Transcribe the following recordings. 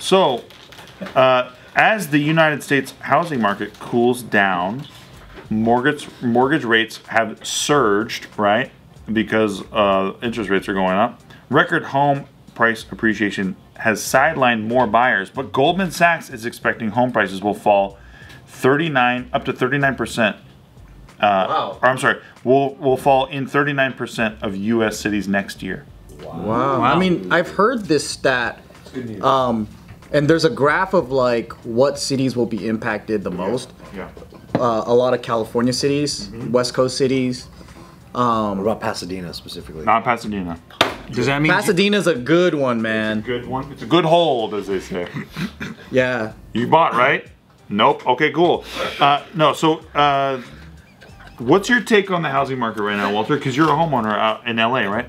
So, as the United States housing market cools down, mortgage rates have surged, right? Because interest rates are going up. Record home price appreciation has sidelined more buyers, but Goldman Sachs is expecting home prices will fall up to 39%. Wow. Or I'm sorry, will fall in 39% of U.S. cities next year. Wow. I mean, I've heard this stat, and there's a graph of like what cities will be impacted the most. Yeah. A lot of California cities, West Coast cities. What about Pasadena specifically? Not Pasadena. Does that mean Pasadena's a good one, man. Good one. It's a good hold, as they say. Yeah. You bought, right? Nope. Okay, cool. No, so what's your take on the housing market right now, Walter? Because you're a homeowner out in LA, right?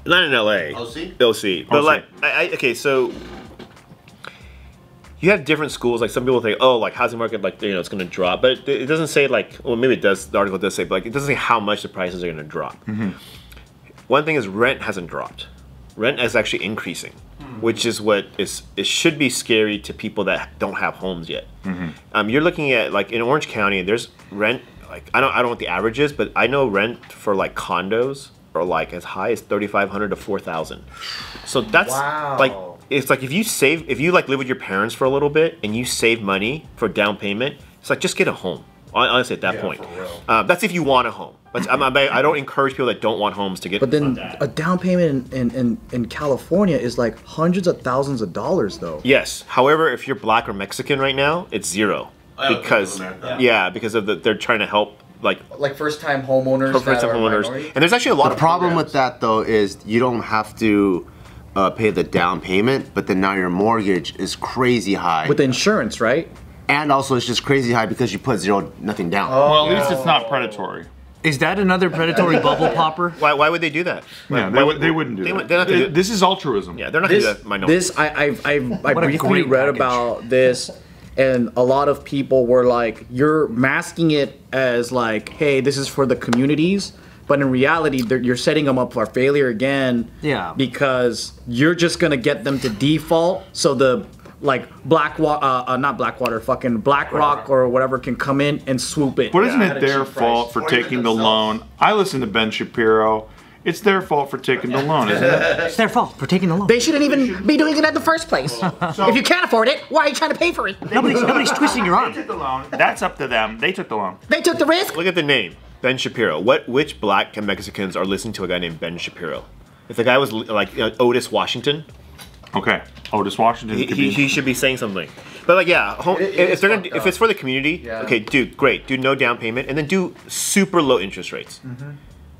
Not in LA. OC? OC. But like, okay, so you have different schools. Like some people think, oh, like housing market, like it's going to drop, but it doesn't say like, well, maybe it does. The article does say, but like it doesn't say how much the prices are going to drop. One thing is rent hasn't dropped. Rent is actually increasing, which is what it should be scary to people that don't have homes yet. You're looking at like in Orange County, there's rent. Like I don't know what the average is, but I know rent for like condos are like as high as $3,500 to $4,000. So that's like it's like if you like live with your parents for a little bit and you save money for down payment, it's like just get a home. Honestly, at that point, that's if you want a home. But I don't encourage people that don't want homes to get. But then a down payment in California is like hundreds of thousands of dollars, though. Yes. However, if you're black or Mexican right now, it's zero because because of they're trying to help like first-time homeowners. And there's actually a lot of problem with that though is you don't have to pay the down payment, but then now your mortgage is crazy high with insurance, right? And also it's just crazy high because you put nothing down. Well, at least it's not predatory. Is that another predatory bubble popper? Why would they do that? Yeah, they wouldn't do that. This is altruism. Yeah, they're not going to do that. I briefly read about this, and a lot of people were like, you're masking it as like, hey, this is for the communities. But in reality, you're setting them up for failure again. Yeah. Because you're just going to get them to default. So the like not Blackwater, fucking BlackRock or whatever can come in and swoop it. But isn't it their fault for taking the loan? I listen to Ben Shapiro. It's their fault for taking the loan, isn't it? It's their fault for taking the loan. They shouldn't even be doing it in the first place. If you can't afford it, why are you trying to pay for it? Nobody's twisting your arm. They took the loan. That's up to them. They took the loan. They took the risk. Look at the name, Ben Shapiro. Which black and Mexicans are listening to a guy named Ben Shapiro? If the guy was like Otis Washington. Okay, Otis Washington. He should be saying something. But like, yeah, if it's for the community, okay, dude, great, do no down payment, and then do super low interest rates.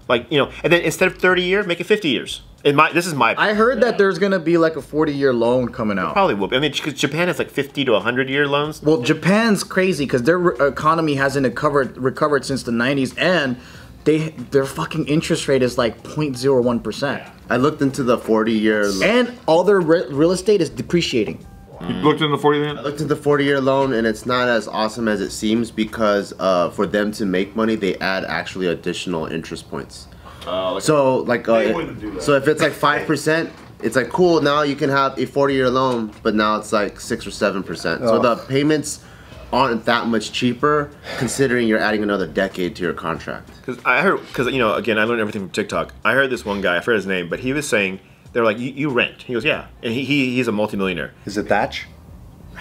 Like and then instead of 30-year, make it 50 years. This is my. I heard that there's gonna be like a 40-year loan coming out. Probably will be. I mean, because Japan has like 50 to 100-year loans. Well, Japan's crazy because their economy hasn't recovered since the 90s, and their fucking interest rate is like 0.01%. I looked into the 40-year loan. And all their real estate is depreciating. You looked into the 40-year? I looked into the 40-year loan, and it's not as awesome as it seems because for them to make money, they add actually additional interest points. So like, so if it's like 5%, it's like cool. Now you can have a 40-year loan, but now it's like 6 or 7%. So the payments aren't that much cheaper considering you're adding another decade to your contract. Because again, I learned everything from TikTok. I heard this one guy, I forget his name, but he was saying, they're like, you rent. He goes, yeah. And he's a multimillionaire. Is it Thatch?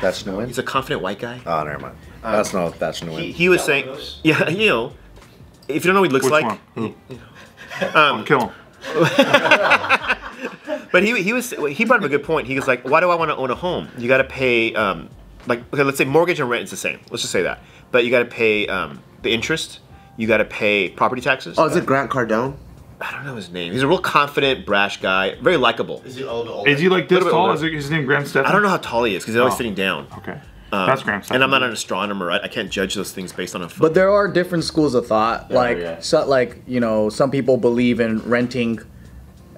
Thatch Nguyen? He's a confident white guy. Oh, never mind. That's not Thatch Nguyen. He was saying, yeah, if you don't know what he looks like. Kill him. But he brought up a good point. He was like, why do I want to own a home? You got to pay, okay, let's say mortgage and rent is the same. Let's just say that. But you got to pay the interest. You got to pay property taxes. Oh, is it Grant Cardone? I don't know his name. He's a real confident, brash guy. Very likable. Is he old? Is he like this tall? Is his name Graham Stephan? I don't know how tall he is because he's always sitting down. Okay. That's Graham Stephan. And I'm not an astronomer. I can't judge those things based on a photo. But there are different schools of thought. Some people believe in renting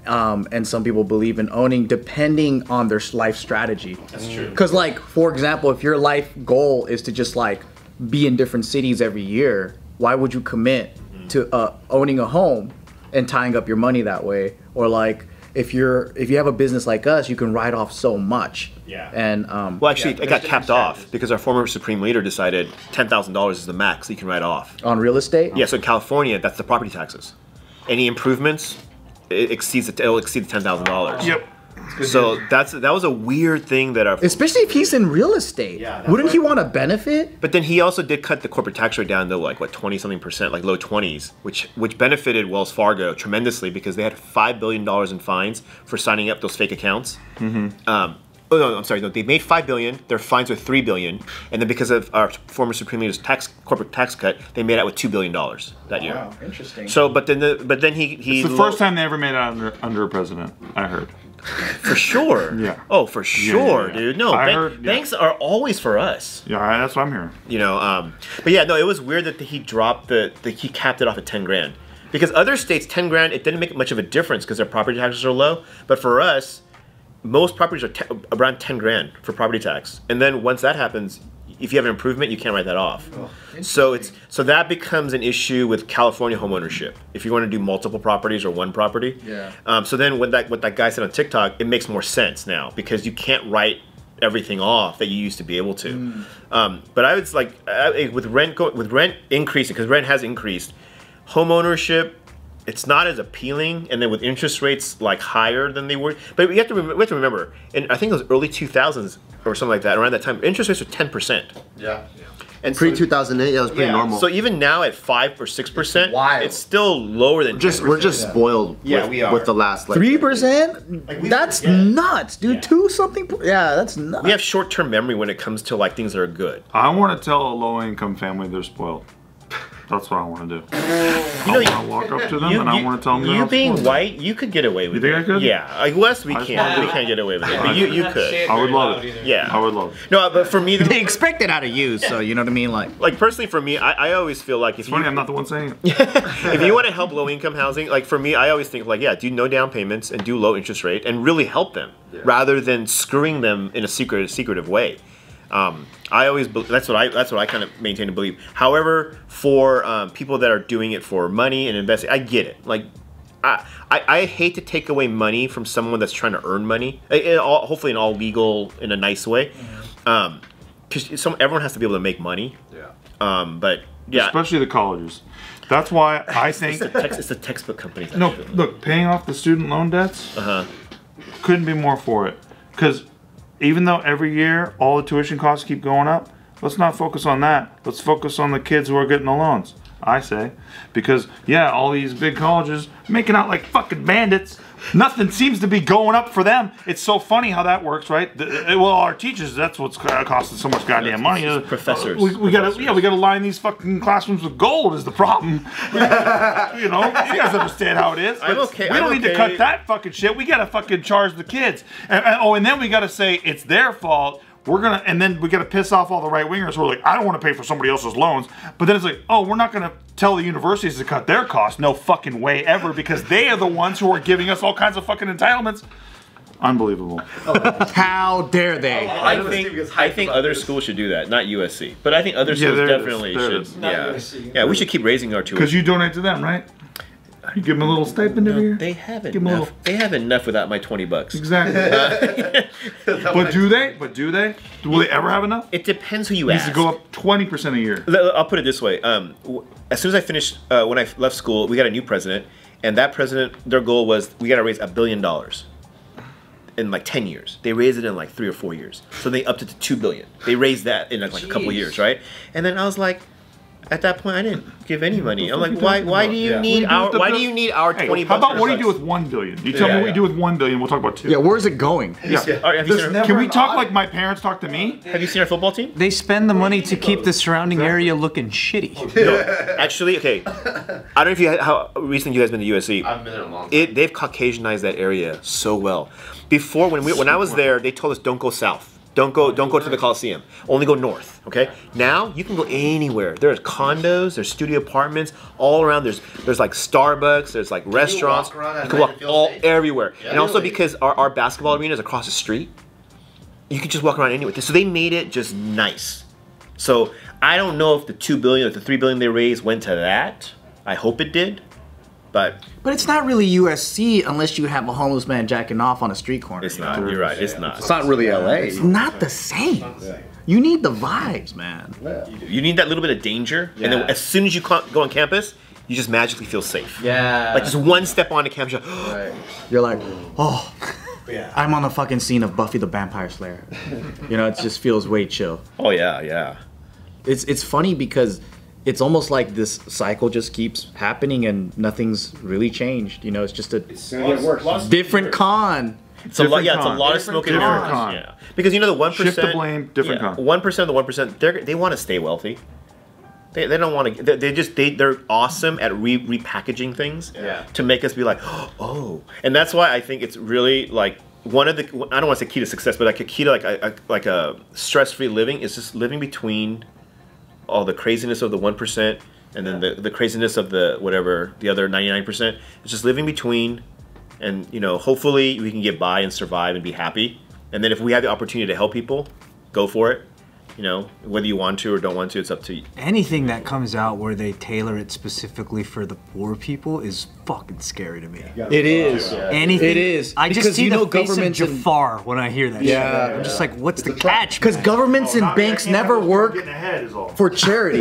and some people believe in owning depending on their life strategy. That's true. Because like, for example, if your life goal is to just like be in different cities every year, why would you commit to owning a home and tying up your money that way? Or like, if you have a business like us, you can write off so much. Yeah. And Well, actually, it got capped off because our former supreme leader decided $10,000 is the max that you can write off. on real estate. Yeah, so in California, that's the property taxes. Any improvements, it'll exceed the $10,000. Yep. So that was a weird thing that our. Especially if he's in real estate. Yeah, that's Wouldn't right. he want to benefit? But then he also did cut the corporate tax rate down to like what 20-something%, like low 20s, which benefited Wells Fargo tremendously because they had $5 billion in fines for signing up those fake accounts. Oh no, I'm sorry. No, they made $5 billion. Their fines were $3 billion, and then because of our former supreme leader's corporate tax cut, they made out with $2 billion that year. Wow, interesting. So, but then he It's the first time they ever made it out under a president, I heard. for sure. Yeah. Oh, for sure, yeah. dude. No, I heard, yeah. banks are always for us. Yeah, that's what I'm hearing. You know, but yeah, no, it was weird that he dropped he capped it off at 10 grand. Because other states, 10 grand, it didn't make much of a difference because their property taxes are low. But for us, most properties are around 10 grand for property tax. And then once that happens, if you have an improvement, you can't write that off. So that becomes an issue with California homeownership. If you want to do multiple properties or one property. Yeah. So then what that guy said on TikTok, it makes more sense now because you can't write everything off that you used to be able to. But I was like, with rent increasing, because rent has increased, homeownership, it's not as appealing, and then with interest rates like higher than they were. But we have to remember, and I think it was early 2000s or something like that. Around that time, interest rates were 10%. Yeah. And Pre 2008, that was pretty normal. So even now at 5 or 6%, wild. it's still lower than. We're just spoiled. Yeah, we are. With the last like 3%? That's nuts, dude. Yeah. 2 something. Yeah, that's nuts. We have short-term memory when it comes to like things that are good. I want to tell a low-income family they're spoiled. That's what I want to do. I want to walk up to them and I want to tell them they're you not being spoiled. white, you could get away with You it. think I could? Yeah, like West, we I just can't. wanna We do it. can't get away with it. But you could. I would love it. Yeah. I would love it. No, but for me, They expect it out of you, so you know what I mean? Like personally, for me, I always feel like if Funny, you I'm not the one saying it. if you want to help low income housing, like for me, I always think like, yeah, do no down payments and do low interest rate and really help them rather than screwing them in a secretive way. I always that's what I kind of maintain to believe. However, for people that are doing it for money and investing, I get it. Like I hate to take away money from someone that's trying to earn money, hopefully in all legal, in a nice way, because everyone has to be able to make money. Yeah. But yeah, Especially the colleges. That's why I think. it's the textbook companies. No, actually. look, paying off the student loan debts couldn't be more for it. Because even though every year all the tuition costs keep going up, let's not focus on that. Let's focus on the kids who are getting the loans, I say. Because, yeah, all these big colleges making out like fucking bandits. Nothing seems to be going up for them. It's so funny how that works, right? Well, our teachers, that's what's costing so much goddamn money. Professors. We gotta line these fucking classrooms with gold is the problem. You know, you guys understand how it is. I'm okay. We don't need to cut that fucking shit. We gotta fucking charge the kids. And then we gotta say it's their fault. And then we gotta piss off all the right wingers who are like, I don't want to pay for somebody else's loans. But then it's like, oh, we're not gonna tell the universities to cut their costs. No fucking way ever, because they are the ones who are giving us all kinds of fucking entitlements. Unbelievable. how dare they? I think other schools should do that, not USC. But I think other schools there it is. definitely There it should. is. Yeah, yeah, we should keep raising our tuition. Because you donate to them, right? You give them a little stipend every year. They have Give 'em a enough. little- They have enough without my $20. Exactly. But do they? Will they ever have enough? It depends who you It needs ask. to go up 20% a year. I'll put it this way. As soon as I finished, when I left school, we got a new president, and that president, their goal was we got to raise $1 billion in like 10 years. They raised it in like 3 or 4 years. So they upped it to $2 billion. They raised that in like a couple years, right? And then I was like, at that point, I didn't give any money. I'm like, why do you need our Hey, $20? how about what do you do with $1 billion? You tell me what you do with $1 billion. We'll talk about 2. Yeah, where's it going? All right, have you seen our, Can we talk like my parents talk to me? have you seen our football team? They spend the money to keep the surrounding area looking shitty. No, actually, okay. I don't know if you how recently you guys been to USC. I've been in a long time. They've Caucasianized that area so well. Before, when I was there, they told us don't go south. Don't go to the Coliseum. Only go north. Okay. Now you can go anywhere. There's condos, there's studio apartments all around. There's like Starbucks. There's like restaurants. walk around at You can night walk and feel all safe? everywhere. Yeah. And also Really? because our basketball arena is across the street, you can just walk around anywhere. So they made it just nice. So I don't know if the $2 billion or the $3 billion they raised went to that. I hope it did. But it's not really USC unless you have a homeless man jacking off on a street corner. it's not. You're right. It's not. It's not really LA. It's not the same. You need the vibes, man. You need that little bit of danger, and then as soon as you go on campus, you just magically feel safe. Yeah. Like just one step on the campus, You're like, oh, I'm on the fucking scene of Buffy the Vampire Slayer. You know, it just feels way chill. oh yeah. It's funny because it's almost like this cycle just keeps happening and nothing's really changed. You know, it's just a different con. It's a lot. Yeah, it's a con. lot of smoke and Different mirrors. con. Yeah, because you know the 1%. Shift the blame, different con. 1% of the 1%. They want to stay wealthy. They don't want to. They're awesome at repackaging things to make us be like, oh, and that's why I think it's really like one of the. I don't want to say key to success, but like a key to like a stress-free living is just living between all the craziness of the 1% and then the craziness of the whatever the other 99%. It's just living between, and you know, hopefully we can get by and survive and be happy. And then if we have the opportunity to help people, go for it. You know, whether you want to or don't want to, it's up to you. Anything that comes out where they tailor it specifically for the poor people is fucking scary to me. It is. Anything. It is. I just Because see you know the face of governments and- Jafar when I hear that shit. I'm just like, what's the catch? Because governments and banks never work Getting ahead is all. for charity.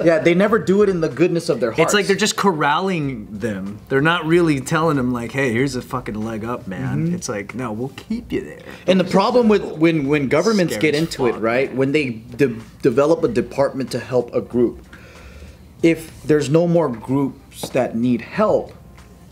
Yeah, they never do it in the goodness of their hearts. It's like they're just corralling them. They're not really telling them like, hey, here's a fucking leg up, man. It's like, no, we'll keep you there. And the problem with when governments Scary get as into it, fuck. right? When they develop a department to help a group, if there's no more groups that need help,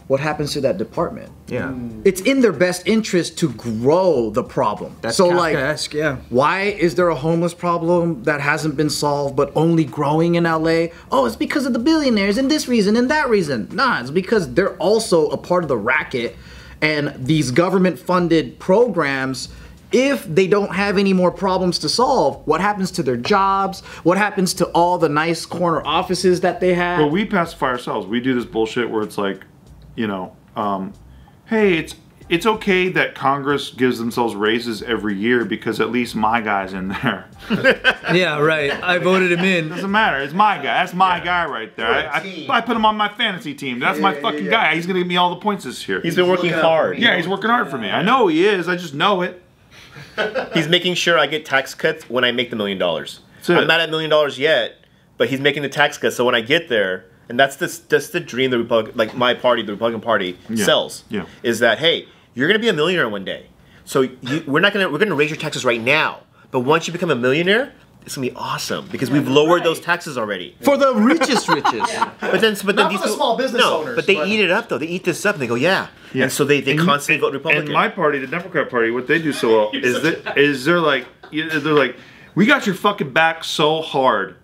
what happens to that department? Yeah. It's in their best interest to grow the problem. That's so like, Kafkaesque, yeah. why is there a homeless problem that hasn't been solved but only growing in LA? Oh, it's because of the billionaires and this reason and that reason. Nah, it's because they're also a part of the racket, and these government-funded programs, if they don't have any more problems to solve, what happens to their jobs? What happens to all the nice corner offices that they have? Well, we pacify ourselves. We do this bullshit where it's like, you know, hey, it's okay that Congress gives themselves raises every year because at least my guy's in there. Yeah, right. I voted him in. Doesn't matter. It's my guy. That's my guy right there. I put him on my fantasy team. That's my fucking guy. He's gonna give me all the points this year. He's been working hard. Yeah, he's working hard for me. I know he is. I just know it. He's making sure I get tax cuts when I make the $1 million. it. I'm not at $1 million yet, but he's making the tax cuts. So when I get there, and that's the dream the Republican, like my party, the Republican Party sells. Yeah. Is that hey, you're gonna be a millionaire one day. So we're gonna raise your taxes right now, but once you become a millionaire, it's gonna be awesome because we've lowered those taxes already. For the richest riches. But then Not these for the small business owners, but they but- eat it up though. They eat this up and they go yeah. And so they constantly vote Republican. And my party, the Democrat Party, what they do so well is they're like, we got your fucking back so hard.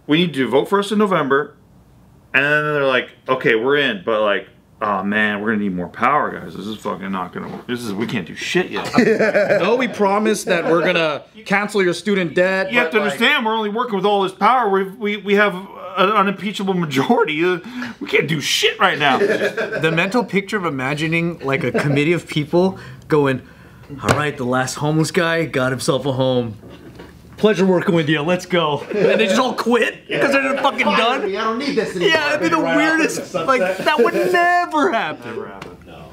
We need you to vote for us in November, and then they're like, okay, we're in, but like, oh man, we're gonna need more power, guys. This is fucking not gonna work. We can't do shit yet. No, we promise that we're gonna cancel your student debt. You have to understand, we're only working with all this power. We have an unimpeachable majority. We can't do shit right now. The mental picture of imagining like a committee of people going, all right, the last homeless guy got himself a home. Pleasure working with you. Let's go. And they just all quit because they're fucking done. I don't need this anymore. Yeah, it'd be the weirdest. Like that would never happen. Never happened. No.